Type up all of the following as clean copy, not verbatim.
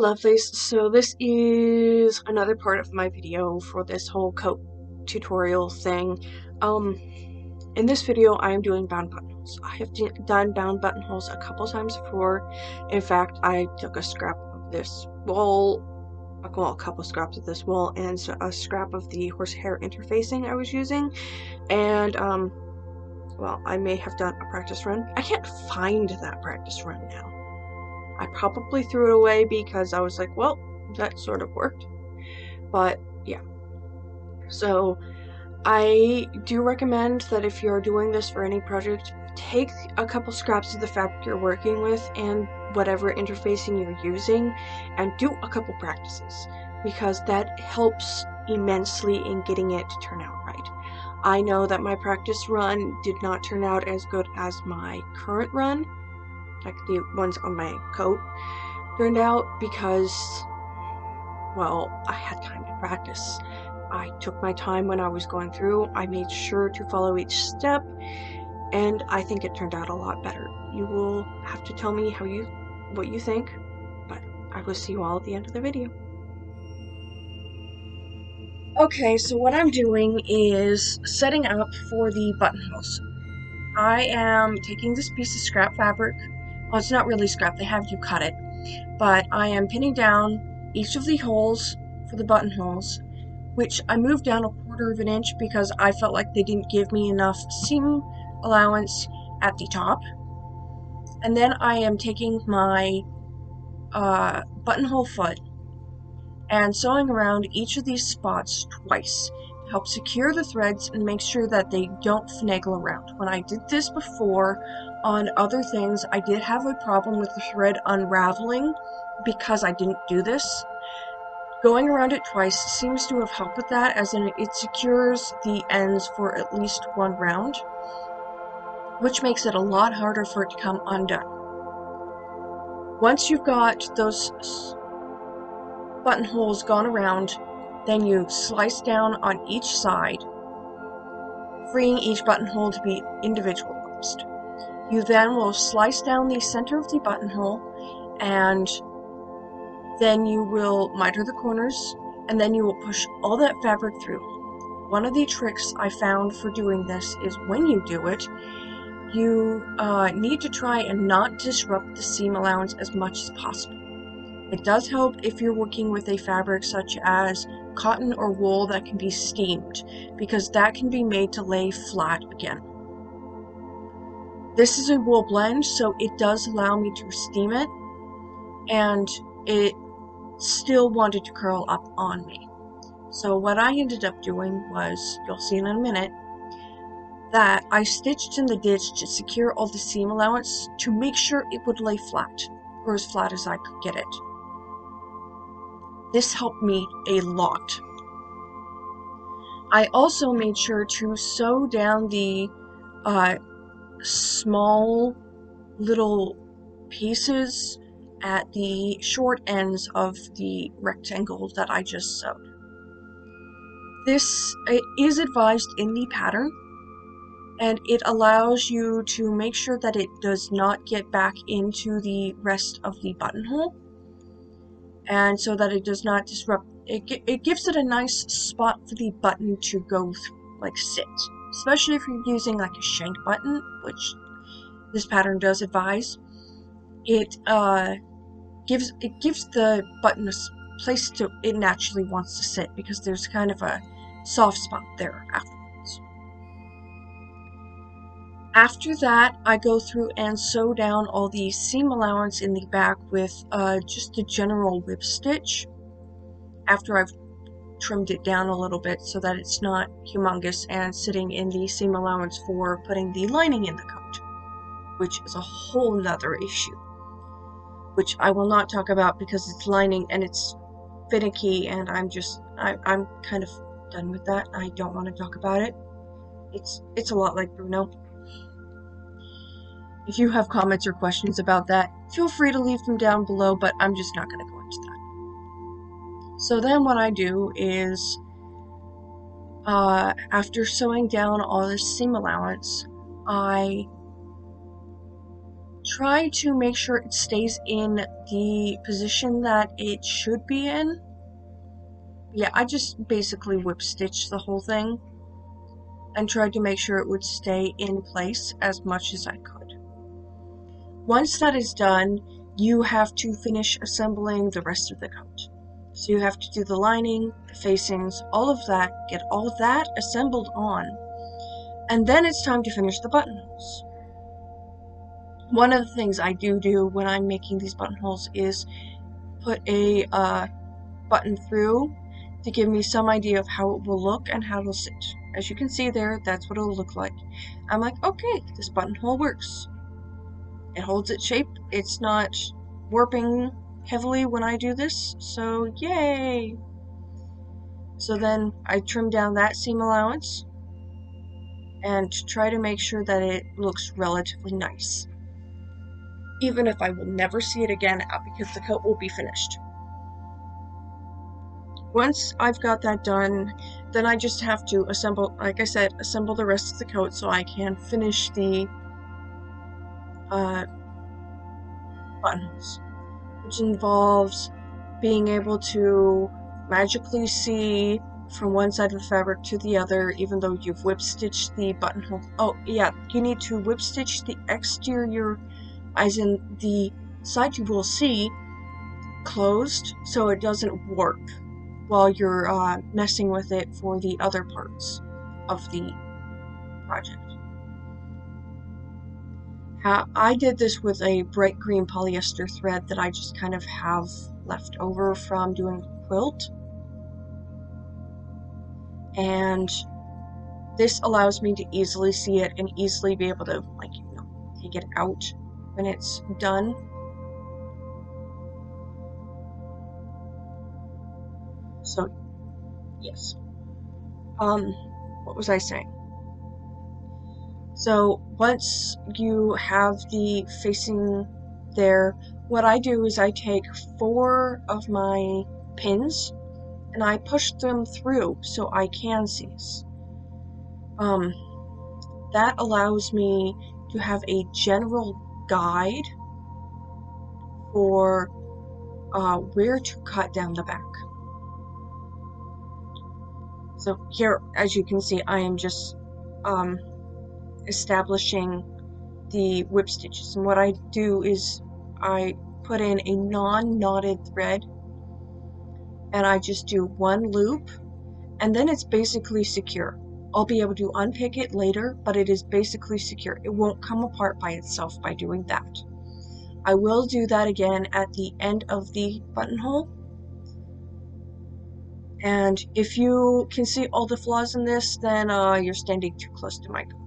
lovelies, so this is another part of my video for this whole coat tutorial thing. In this video I am doing bound buttonholes. I have done bound buttonholes a couple times before. In fact, I took a scrap of this wool, well, a couple scraps of this wool and a scrap of the horsehair interfacing I was using, and well, I may have done a practice run. I can't find that practice run now. I probably threw it away because I was like, well, that sort of worked. But yeah. So I do recommend that if you're doing this for any project, take a couple scraps of the fabric you're working with and whatever interfacing you're using and do a couple practices, because that helps immensely in getting it to turn out right. I know that my practice run did not turn out as good as my current run, like the ones on my coat turned out, because, well, I had time to practice. I took my time when I was going through. I made sure to follow each step, and I think it turned out a lot better. You will have to tell me what you think, but I will see you all at the end of the video. Okay, so what I'm doing is setting up for the buttonholes. I am taking this piece of scrap fabric. Well, it's not really scrap, they have you cut it. But I am pinning down each of the holes for the buttonholes, which I moved down 1/4 of an inch because I felt like they didn't give me enough seam allowance at the top. And then I am taking my buttonhole foot and sewing around each of these spots twice to help secure the threads and make sure that they don't finagle around. When I did this before on other things, I did have a problem with the thread unraveling because I didn't do this. Going around it twice seems to have helped with that, as in it secures the ends for at least one round, which makes it a lot harder for it to come undone. Once you've got those buttonholes gone around, then you slice down on each side, freeing each buttonhole to be individualized. You then will slice down the center of the buttonhole, and then you will miter the corners, and then you will push all that fabric through. One of the tricks I found for doing this is when you do it, you need to try and not disrupt the seam allowance as much as possible. It does help if you're working with a fabric such as cotton or wool that can be steamed, because that can be made to lay flat again. This is a wool blend, so it does allow me to steam it, and it still wanted to curl up on me. So what I ended up doing was, you'll see in a minute, that I stitched in the ditch to secure all the seam allowance to make sure it would lay flat, or as flat as I could get it. This helped me a lot. I also made sure to sew down the small little pieces at the short ends of the rectangle that I just sewed. This is advised in the pattern, and it allows you to make sure that it does not get back into the rest of the buttonhole, and so that it does not disrupt. It gives it a nice spot for the button to go through, like sit, especially if you're using like a shank button, which this pattern does advise. It gives the button a place it naturally wants to sit, because there's kind of a soft spot there afterwards. After that, I go through and sew down all the seam allowance in the back with just a general whip stitch, after I've trimmed it down a little bit so that it's not humongous and sitting in the seam allowance for putting the lining in the coat, which is a whole nother issue, which I will not talk about because it's lining and it's finicky, and I'm kind of done with that. I don't want to talk about it. It's a lot like Bruno. If you have comments or questions about that, feel free to leave them down below, but I'm just not going to go into that. So then what I do is, after sewing down all this seam allowance, I try to make sure it stays in the position that it should be in. Yeah, I just basically whip stitched the whole thing and tried to make sure it would stay in place as much as I could. Once that is done, you have to finish assembling the rest of the coat. So you have to do the lining, the facings, all of that, get all of that assembled on, and then it's time to finish the buttonholes. One of the things I do when I'm making these buttonholes is put a button through to give me some idea of how it will look and how it'll sit. As you can see there, that's what it'll look like. I'm like, okay, this buttonhole works. It holds its shape. It's not warping heavily when I do this, so yay! So then I trim down that seam allowance and try to make sure that it looks relatively nice, even if I will never see it again because the coat will be finished. Once I've got that done, then I just have to assemble, like I said, assemble the rest of the coat so I can finish the buttonholes, which involves being able to magically see from one side of the fabric to the other, even though you've whip stitched the buttonhole. Oh yeah, you need to whip stitch the exterior, as in the side you will see, closed so it doesn't warp while you're messing with it for the other parts of the project. I did this with a bright green polyester thread that I just kind of have left over from doing a quilt, and this allows me to easily see it and easily be able to, like, you know, take it out when it's done. So yes, what was I saying? So once you have the facing there, what I do is I take 4 of my pins and I push them through so I can see this. That allows me to have a general guide for where to cut down the back. So here, as you can see, I am just establishing the whip stitches, and what I do is I put in a non-knotted thread and I just do one loop, and then it's basically secure. I'll be able to unpick it later, but it is basically secure. It won't come apart by itself by doing that. I will do that again at the end of the buttonhole. And if you can see all the flaws in this, then you're standing too close to my coat.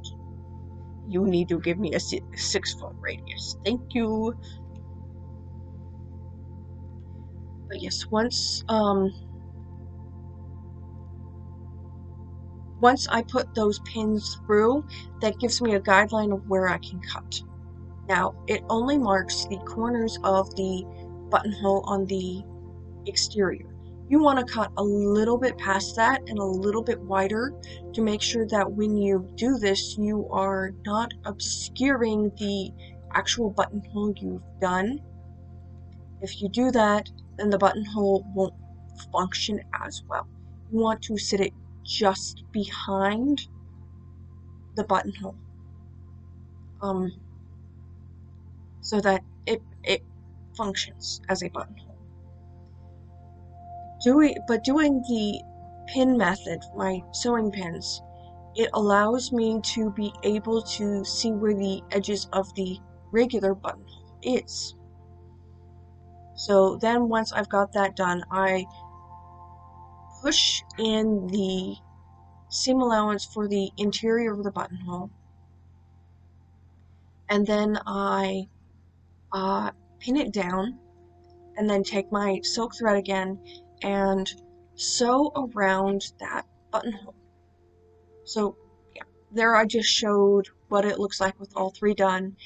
You need to give me a 6-foot radius. Thank you. But yes, once I put those pins through, that gives me a guideline of where I can cut. Now, it only marks the corners of the buttonhole on the exterior. You want to cut a little bit past that and a little bit wider to make sure that when you do this, you are not obscuring the actual buttonhole you've done. If you do that, then the buttonhole won't function as well. You want to sit it just behind the buttonhole, so that it functions as a buttonhole. Doing the pin method, my sewing pins, it allows me to be able to see where the edges of the regular buttonhole is. So then once I've got that done, I push in the seam allowance for the interior of the buttonhole, and then I pin it down, and then take my silk thread again and sew around that buttonhole. So yeah, there I just showed what it looks like with all 3 done,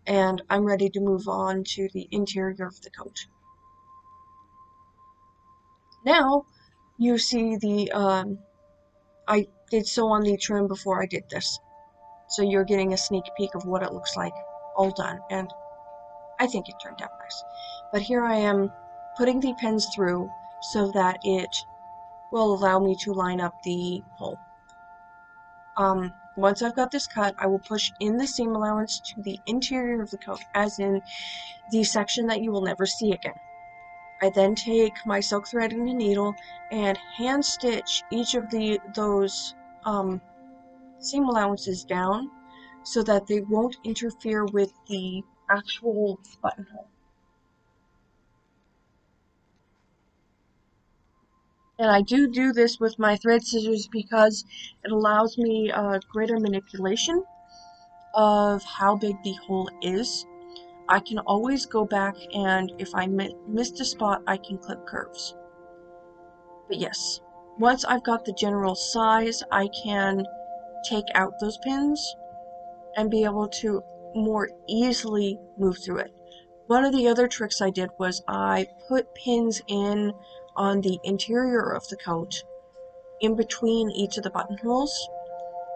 and I'm ready to move on to the interior of the coat. Now you see the I did sew on the trim before I did this, so you're getting a sneak peek of what it looks like all done. And I think it turned out nice. But here I am putting the pins through so that it will allow me to line up the hole. Once I've got this cut, I will push in the seam allowance to the interior of the coat, as in the section that you will never see again. I then take my silk thread and a needle and hand stitch each of those seam allowances down so that they won't interfere with the actual buttonhole. And I do this with my thread scissors because it allows me greater manipulation of how big the hole is. I can always go back, and if I missed a spot, I can clip curves. But yes, once I've got the general size, I can take out those pins and be able to more easily move through it. One of the other tricks I did was I put pins in on the interior of the coat in between each of the buttonholes,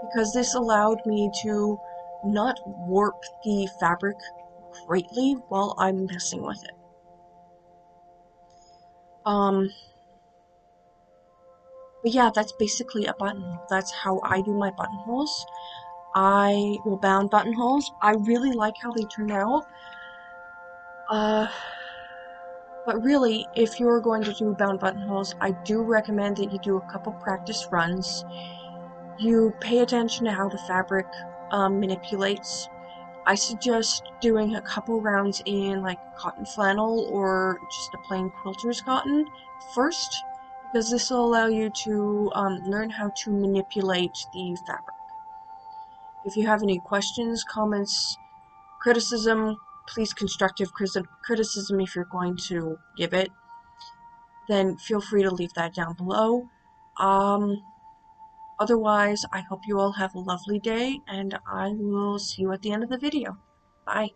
because this allowed me to not warp the fabric greatly while I'm messing with it. But yeah, that's basically a buttonhole. That's how I do my buttonholes. I will bound buttonholes. I really like how they turn out. But really, if you're going to do bound buttonholes, I do recommend that you do a couple practice runs. You pay attention to how the fabric manipulates. I suggest doing a couple rounds in like cotton flannel or just a plain quilter's cotton first, because this will allow you to learn how to manipulate the fabric. If you have any questions, comments, criticism, please constructive criticism if you're going to give it, then feel free to leave that down below. Otherwise, I hope you all have a lovely day, and I will see you at the end of the video. Bye.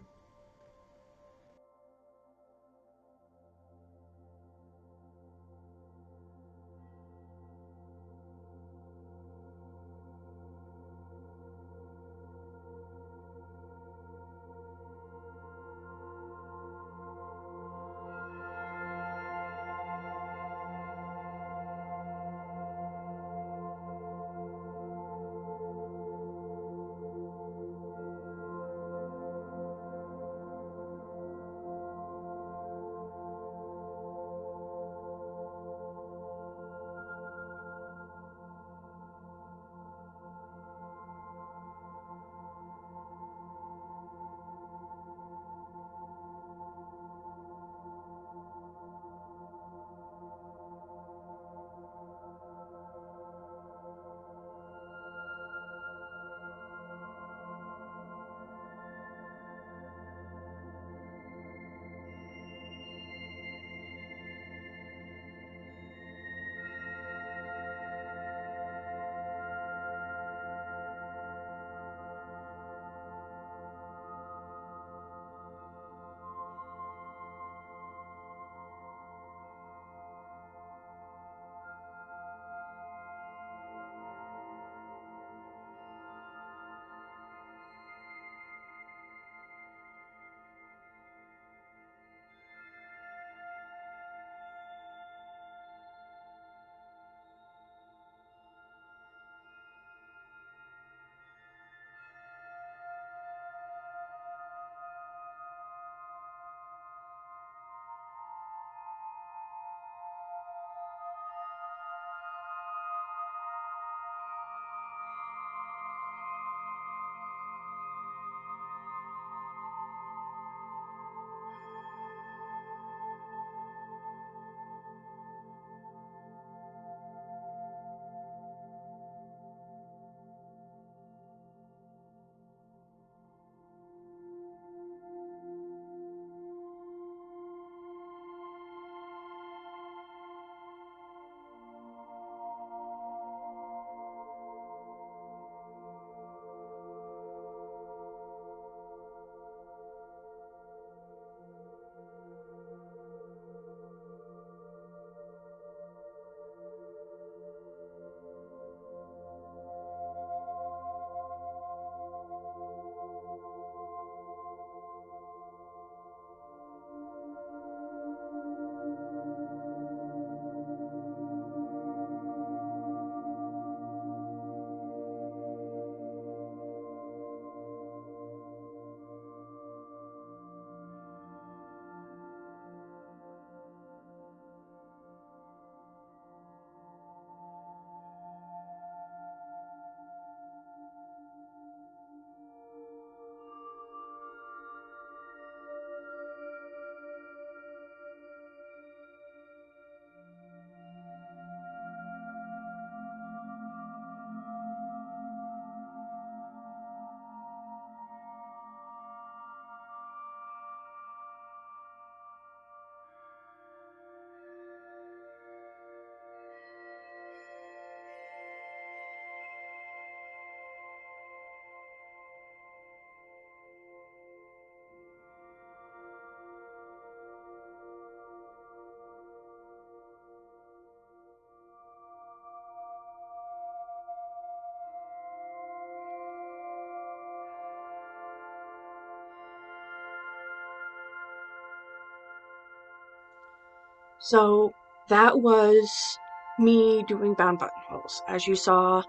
So that was me doing bound buttonholes. As you saw,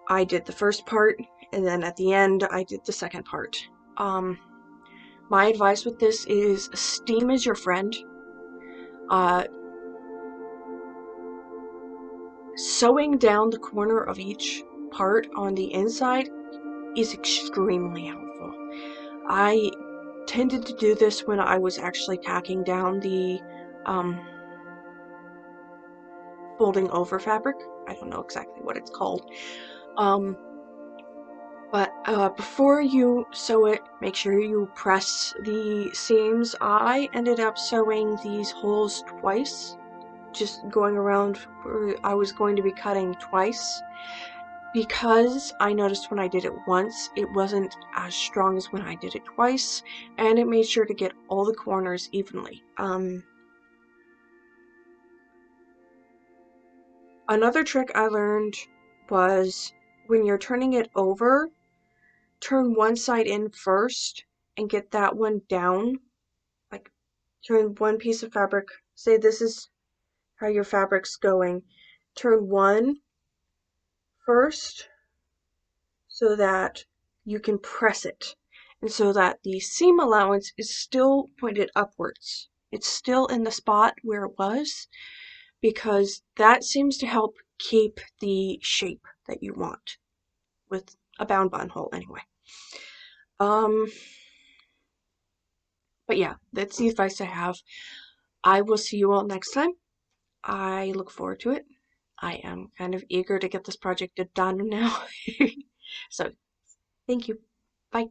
I did the first part, and then at the end, I did the second part. My advice with this is steam is your friend. Sewing down the corner of each part on the inside is extremely helpful. I tended to do this when I was actually tacking down the folding over fabric. I don't know exactly what it's called. But before you sew it, make sure you press the seams. I ended up sewing these holes twice, just going around where I was going to be cutting twice, because I noticed when I did it once, it wasn't as strong as when I did it twice, and it made sure to get all the corners evenly. Another trick I learned was when you're turning it over, turn one side in first and get that one down. Like, turn one piece of fabric, say this is how your fabric's going. Turn one first so that you can press it, and so that the seam allowance is still pointed upwards. It's still in the spot where it was, because that seems to help keep the shape that you want with a bound buttonhole anyway. But yeah, that's the advice I have. I will see you all next time. I look forward to it. I am kind of eager to get this project done now. So, thank you. Bye.